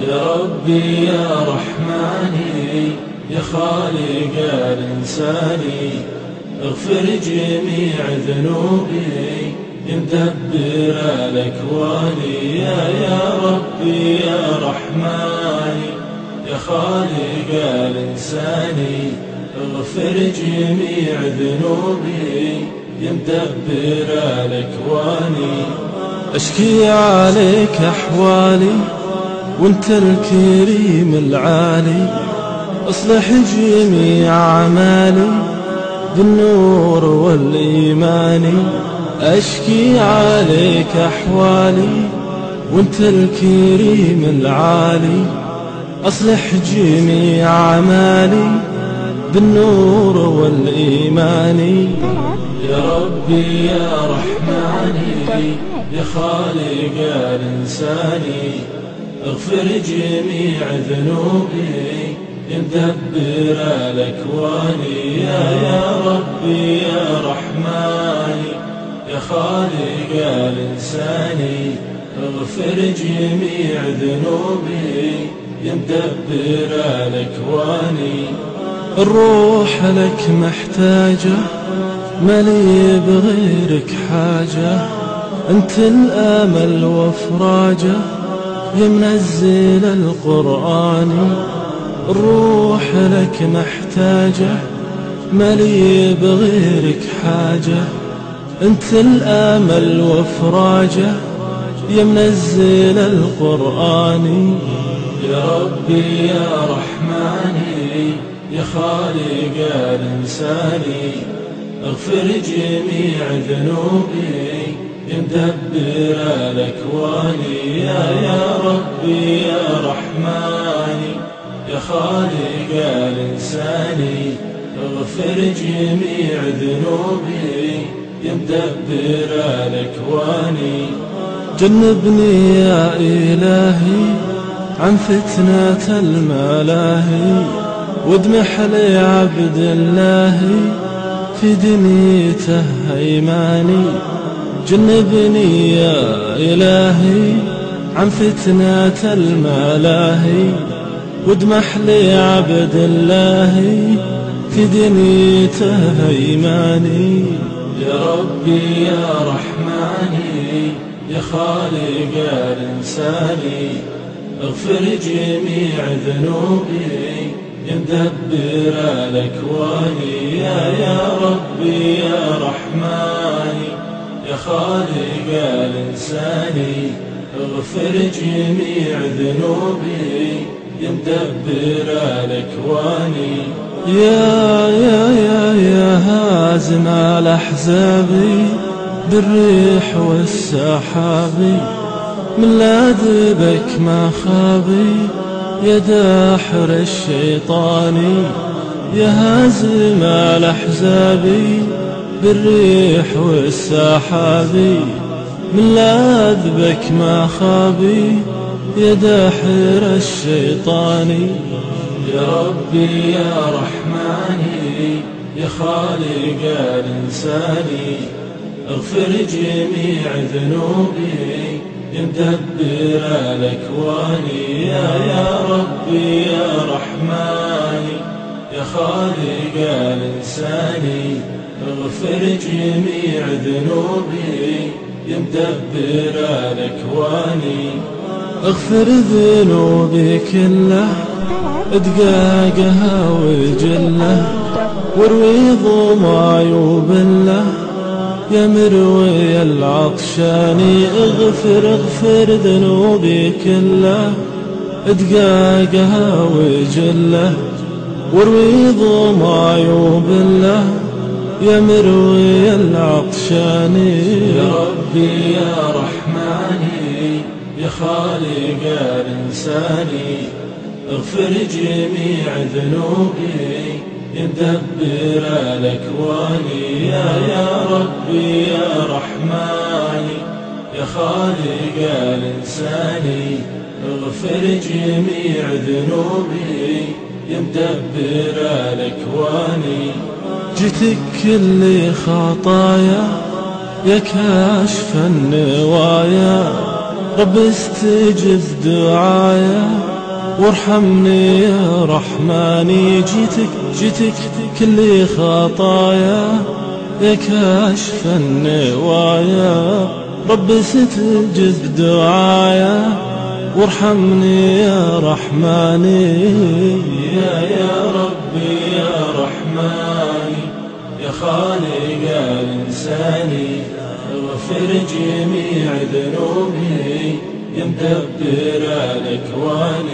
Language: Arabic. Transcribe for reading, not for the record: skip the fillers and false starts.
يا ربي يا رحماني يا خالق الإنساني اغفر جميع ذنوبي يا مدبر الأكوان يا ربي يا رحماني يا خالق الإنساني اغفر جميع ذنوبي يا مدبر الأكوان أشكي عليك أحوالي وانت الكريم العالي اصلح جميع أعمالي بالنور والإيمان أشكي عليك أحوالي وانت الكريم العالي أصلح جميع أعمالي بالنور والإيمان يا ربي يا رحماني يا خالق الإنساني اغفر جميع ذنوبي يا مدبر الأكوان يا ربي يا رحماني يا خالق الإنساني اغفر جميع ذنوبي يا مدبر الأكوان الروح لك محتاجة مالي بغيرك حاجة أنت الآمل وافراجه يا منزل القرآن الروح لك محتاجة مالي بغيرك حاجة أنت الآمل وافراجه يا منزل القرآن يا ربي يا رحماني يا خالق الإنساني اغفر جميع ذنوبي يا مدبر الأكوان يا ربي يا رحماني يا خالق الإنساني اغفر جميع ذنوبي يا مدبر الأكوان جنبني يا إلهي عن فتنة الملاهي وادمح لي عبد الله في دنيته هيماني جنبني يا إلهي عن فتنة الملاهي وادمح لي عبد الله في دنيته هيماني يا ربي يا رحماني يا خالق الإنساني اغفر جميع ذنوبي يا مدبر الأكوان يا ربي يا رحماني يا خالق الإنساني اغفر جميع ذنوبي يا مدبر الأكوان يا هازم الأحزاب بالريح والسحاب من لاذبك ما خابي يا داحر الشيطان يا هازم الأحزاب بالريح والسحاب من لاذبك ما خابي يا داحر الشيطان يا ربي يا رحماني يا خالق الإنساني اغفر جميع ذنوبي يا مدبر الأكوان يا ربي يا رحماني يا خالق الإنساني اغفر جميع ذنوبي يا مدبر الأكوان اغفر ذنوبي كله دقاقها وجله واروي ضماي وبله يا مروي العطشان اغفر ذنوبي كله دقاقها وجله واروي ضماي وبله يا مروي العطشان يا ربي يا رحماني يا خالق الإنساني اغفر جميع ذنوبي يا مدبر الأكوان يا ربي يا رحماني يا خالق الإنساني اغفر جميع ذنوبي يا مدبر الأكوان. جيتك كل خطايا يا كاشف النوايا، رب استجب دعايا وارحمني يا رحماني. جيتك كل خطايا يا كاشف النوايا، رب استجب دعايا وارحمني يا رحماني. يا ربي يا رحماني يا خالق الإنساني، اغفر جميع ذنوبي يا مدبر الأكوان.